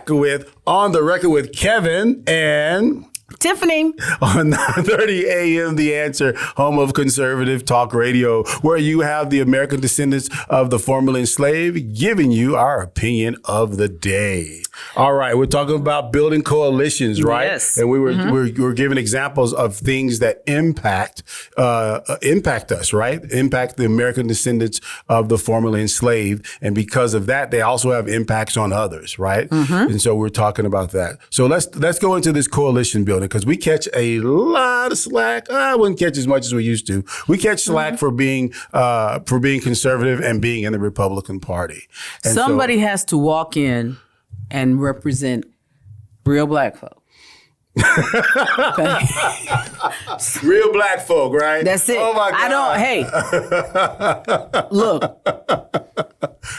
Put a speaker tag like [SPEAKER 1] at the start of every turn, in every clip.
[SPEAKER 1] back with On the Record with Kevin and
[SPEAKER 2] Tiffany.
[SPEAKER 1] On 9:30 a.m. The Answer, home of conservative talk radio, where you have the American Descendants of the Formerly Enslaved giving you our opinion of the day. All right, we're talking about building coalitions, right?
[SPEAKER 2] Yes.
[SPEAKER 1] And we were giving examples of things that impact us, right? Impact the American descendants of the formerly enslaved, and because of that, they also have impacts on others, right? And so we're talking about that. So let's go into this coalition building, because we catch a lot of slack. I wouldn't catch as much as we used to. We catch slack for being conservative and being in the Republican Party. And
[SPEAKER 2] somebody has to walk in and represent real black folk. Okay.
[SPEAKER 1] Real black folk, right?
[SPEAKER 2] That's it.
[SPEAKER 1] Oh my God.
[SPEAKER 2] Look.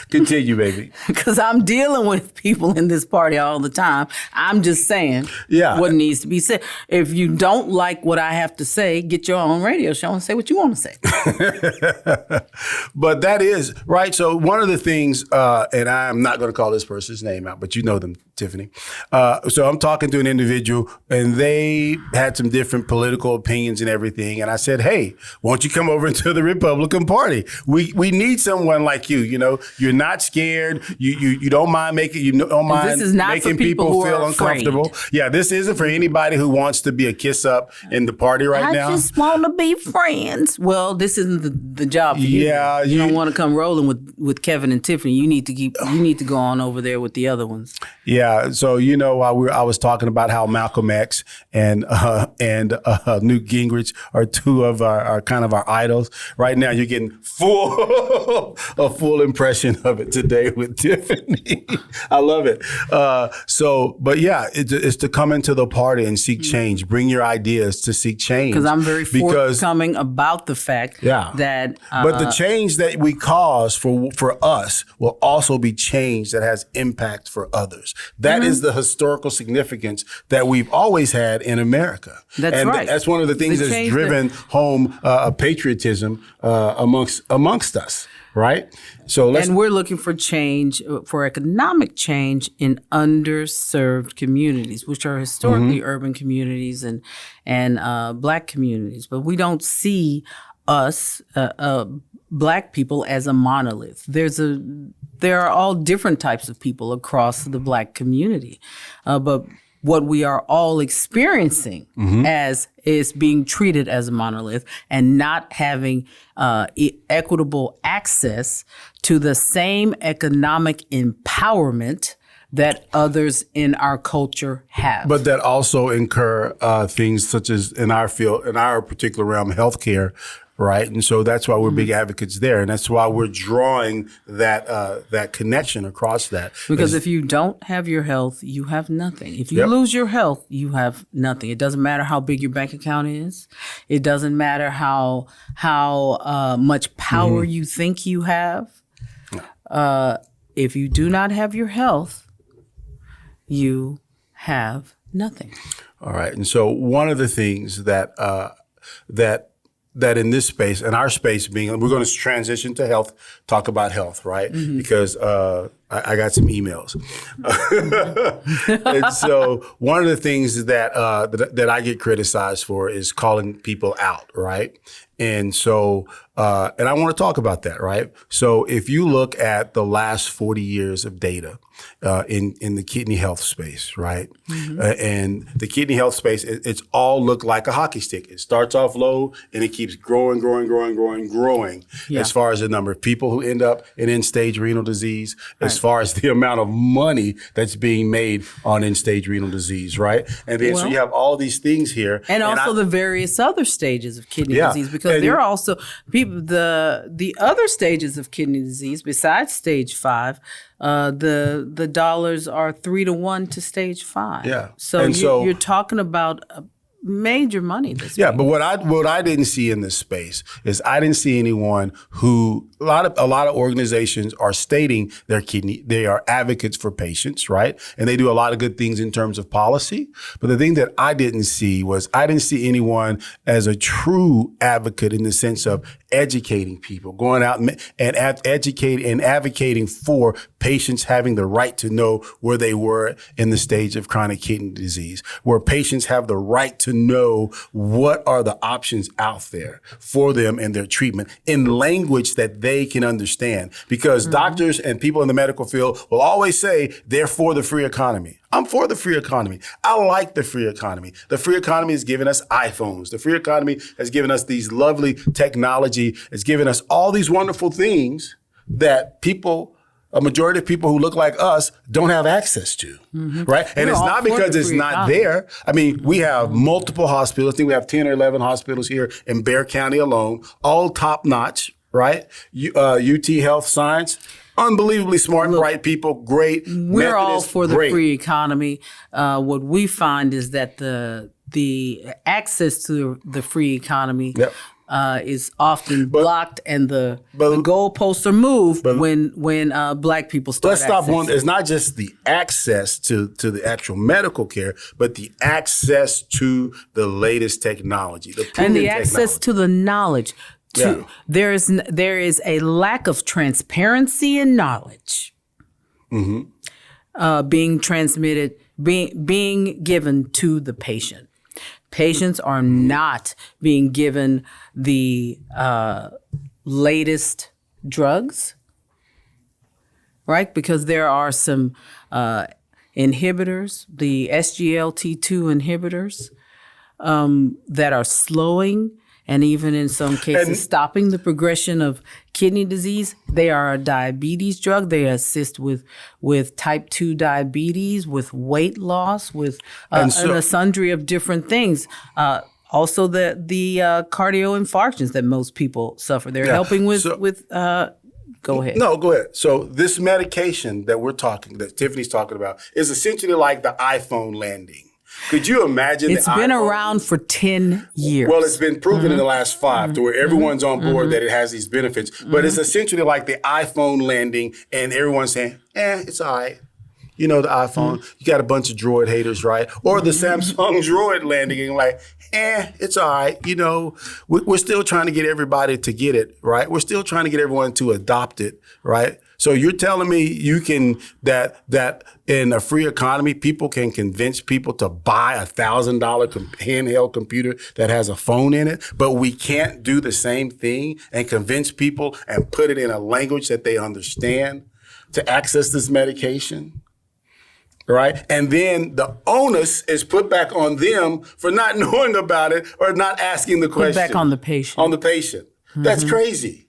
[SPEAKER 1] Continue, baby.
[SPEAKER 2] Because I'm dealing with people in this party all the time. I'm just saying what needs to be said. If you don't like what I have to say, get your own radio show and say what you want to say.
[SPEAKER 1] But that is, right? So one of the things, and I'm not going to call this person's name out, but you know them, Tiffany. So I'm talking to an individual, and they had some different political opinions and everything. And I said, hey, won't you come over into the Republican Party? We need someone like you. You know, you're not scared. You don't mind making people feel uncomfortable. Yeah, this isn't for anybody who wants to be a kiss up in the party right now.
[SPEAKER 2] I just want to be friends. Well, this isn't the job for you.
[SPEAKER 1] Yeah,
[SPEAKER 2] you don't want to come rolling with Kevin and Tiffany. You need to go on over there with the other ones.
[SPEAKER 1] Yeah. So while I was talking about how Malcolm X and Newt Gingrich are two of our kind of our idols. Right now, you're getting a full impression of it today with Tiffany. I love it. But it's to come into the party and seek change. Bring your ideas to seek change.
[SPEAKER 2] Because I'm very forthcoming about the fact that.
[SPEAKER 1] But the change that we cause for us will also be change that has impact for others. That is the historical significance that we've always had in America.
[SPEAKER 2] That's right.
[SPEAKER 1] That's one of the things that's driven home patriotism amongst us. Right. And
[SPEAKER 2] we're looking for change, for economic change in underserved communities, which are historically urban communities and black communities. But we don't see us, black people, as a monolith. There are all different types of people across the black community. But what we are all experiencing as is being treated as a monolith and not having equitable access to the same economic empowerment that others in our culture have.
[SPEAKER 1] But that also incur things such as in our field, in our particular realm, healthcare. Right. And so that's why we're big advocates there. And that's why we're drawing that connection across that.
[SPEAKER 2] Because if you don't have your health, you have nothing. If you lose your health, you have nothing. It doesn't matter how big your bank account is. It doesn't matter how much power you think you have. If you do not have your health, you have nothing. All
[SPEAKER 1] right. And so one of the things that in this space, in our space being, we're going to transition to health, talk about health, right? Because I got some emails. And so one of the things that I get criticized for is calling people out, right? And so, and I want to talk about that, right? So if you look at the last 40 years of data in the kidney health space, right? And the kidney health space, it's all looked like a hockey stick. It starts off low and it keeps growing as far as the number of people who end up in end-stage renal disease, as far as the amount of money that's being made on end-stage renal disease, right? And then so you have all these things here.
[SPEAKER 2] And also the various other stages of kidney disease, because there are also people, the other stages of kidney disease besides stage 5, the dollars are 3-to-1 to stage 5.
[SPEAKER 1] Yeah.
[SPEAKER 2] So you're talking about major money.
[SPEAKER 1] But what I didn't see in this space is I didn't see anyone who a lot of organizations are stating they are advocates for patients, right? And they do a lot of good things in terms of policy. But the thing that I didn't see anyone as a true advocate in the sense of educating people, going out and educating and advocating for patients having the right to know where they were in the stage of chronic kidney disease, where patients have the right to know what are the options out there for them and their treatment in language that they can understand. Because doctors and people in the medical field will always say they're for the free economy. I'm for the free economy. I like the free economy. The free economy has given us iPhones. The free economy has given us these lovely technology. It's given us all these wonderful things that a majority of people who look like us don't have access to, right? And it's not because it's not there. I mean, we have multiple hospitals. I think we have 10 or 11 hospitals here in Bexar County alone, all top notch, right? UT Health Science. Unbelievably smart, bright people, great.
[SPEAKER 2] We're all for the free economy. What we find is that the access to the free economy is often blocked, and the goalposts are moved when Black people start.
[SPEAKER 1] Let's stop one. It's not just the access to the actual medical care, but the access to the latest technology,
[SPEAKER 2] and the access to the knowledge. There is a lack of transparency and knowledge being transmitted, being given to the patient. Patients are not being given the latest drugs, right? Because there are some inhibitors, the SGLT2 inhibitors, that are slowing and even in some cases stopping the progression of kidney disease. They are a diabetes drug. They assist with type 2 diabetes, with weight loss, with and a sundry of different things. Also the cardio infarctions that most people suffer. They're helping with go ahead.
[SPEAKER 1] No, go ahead. So this medication that Tiffany's talking about is essentially like the iPhone landing. Could you imagine?
[SPEAKER 2] It's been around for 10 years.
[SPEAKER 1] Well, it's been proven in the last 5 to where everyone's on board that it has these benefits. But it's essentially like the iPhone landing, and everyone's saying, it's all right. You know, the iPhone, you got a bunch of Droid haters, right? Or the Samsung Droid landing, and like, it's all right. You know, we're still trying to get everybody to get it, right? We're still trying to get everyone to adopt it, right? So you're telling me you can that in a free economy, people can convince people to buy $1,000 handheld computer that has a phone in it, but we can't do the same thing and convince people and put it in a language that they understand to access this medication? Right? And then the onus is put back on them for not knowing about it or not asking the question.
[SPEAKER 2] Put back on the patient.
[SPEAKER 1] On the patient. That's crazy.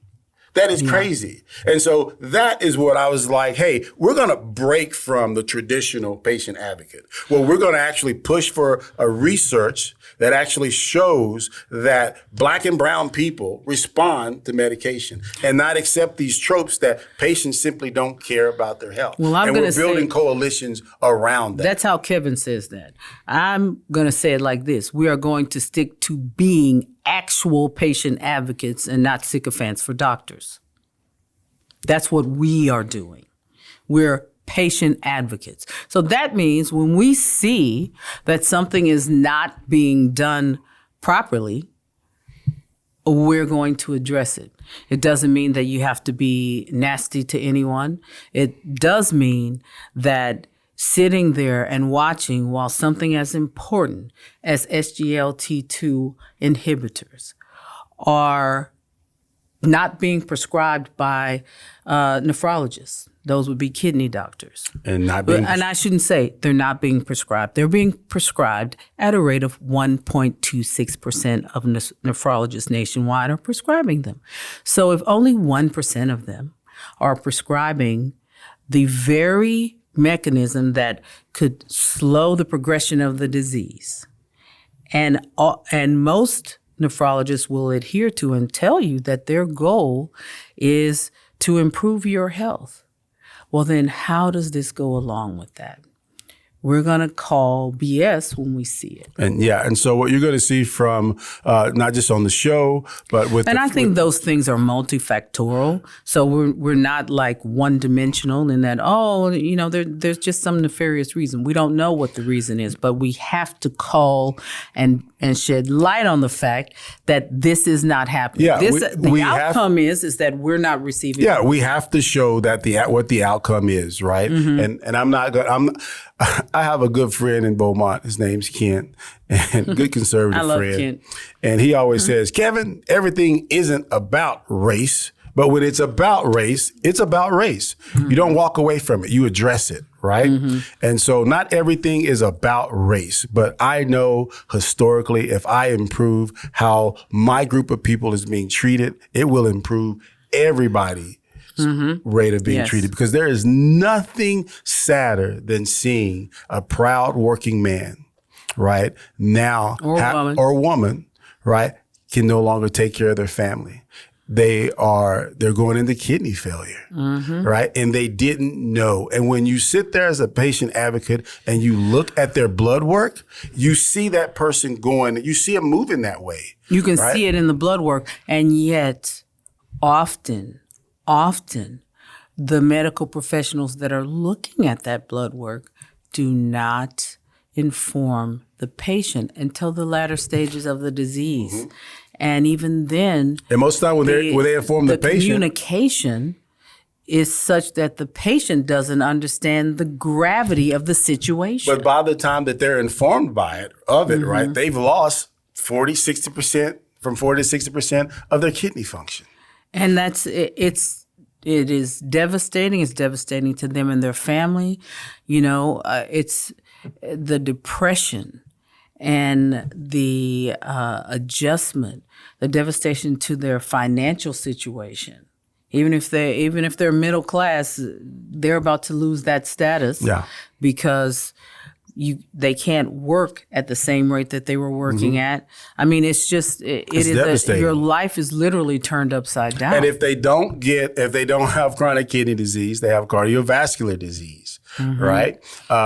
[SPEAKER 1] That is crazy. And so that is what I was like, hey, we're going to break from the traditional patient advocate. Well, we're going to actually push for a research that actually shows that Black and brown people respond to medication and not accept these tropes that patients simply don't care about their health.
[SPEAKER 2] Well,
[SPEAKER 1] we're building coalitions around that.
[SPEAKER 2] That's how Kevin says that. I'm going to say it like this. We are going to stick to being actual patient advocates and not sycophants for doctors. That's what we are doing. We're patient advocates. So that means when we see that something is not being done properly, we're going to address it. It doesn't mean that you have to be nasty to anyone. It does mean that sitting there and watching while something as important as SGLT2 inhibitors are not being prescribed by nephrologists. Those would be kidney doctors. And I shouldn't say they're not being prescribed. They're being prescribed at a rate of 1.26% of nephrologists nationwide are prescribing them. So if only 1% of them are prescribing the very mechanism that could slow the progression of the disease, and most nephrologists will adhere to and tell you that their goal is to improve your health. Well, then how does this go along with that? we're going to call BS when we see it.
[SPEAKER 1] And so what you're going to see from not just on the show, but with
[SPEAKER 2] I think those things are multifactorial. So we're not like one dimensional in that, there's just some nefarious reason. We don't know what the reason is, but we have to call and shed light on the fact that this is not happening.
[SPEAKER 1] Yeah,
[SPEAKER 2] the outcome is that we're not receiving.
[SPEAKER 1] Yeah, we have to show that what the outcome is, right? Mm-hmm. And I'm not going. I have a good friend in Beaumont. His name's Kent, and good conservative
[SPEAKER 2] I love
[SPEAKER 1] friend.
[SPEAKER 2] Kent.
[SPEAKER 1] And he always says, Kevin, everything isn't about race, but when it's about race, it's about race. Mm-hmm. You don't walk away from it. You address it, right? Mm-hmm. And so not everything is about race, but I know historically if I improve how my group of people is being treated, it will improve everybody. Rate of being treated, because there is nothing sadder than seeing a proud working man, right, now or woman, right, can no longer take care of their family. They're going into kidney failure, right, and they didn't know. And when you sit there as a patient advocate and you look at their blood work, you see that person you see them moving that way.
[SPEAKER 2] You can see it in the blood work, and yet often the medical professionals that are looking at that blood work do not inform the patient until the latter stages of the disease. Mm-hmm. And even then,
[SPEAKER 1] and most of the time when they inform the patient,
[SPEAKER 2] communication is such that the patient doesn't understand the gravity of the situation.
[SPEAKER 1] But by the time that they're informed right, they've lost 40 to 60% of their kidney function.
[SPEAKER 2] And it is devastating. It's devastating to them and their family. It's the depression and the adjustment, the devastation to their financial situation. Even if they're middle class, they're about to lose that status because they can't work at the same rate that they were working at. I mean, it's devastating. Your life is literally turned upside down.
[SPEAKER 1] And if they don't have chronic kidney disease, they have cardiovascular disease, right?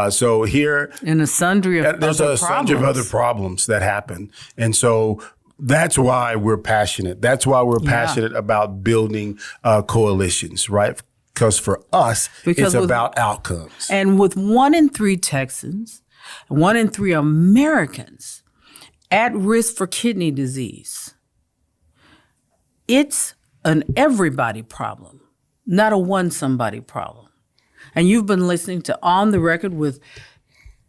[SPEAKER 1] So here,
[SPEAKER 2] and a sundry of
[SPEAKER 1] there's a sundry of other problems that happen, and so. That's why we're passionate. That's why we're passionate about building coalitions, right? Because for us, it's about outcomes.
[SPEAKER 2] And with 1 in 3 Texans, 1 in 3 Americans at risk for kidney disease, it's an everybody problem, not a one somebody problem. And you've been listening to On the Record with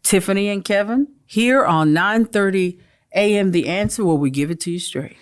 [SPEAKER 2] Tiffany and Kevin here on 9:30 a.m. The Answer, where we give it to you straight.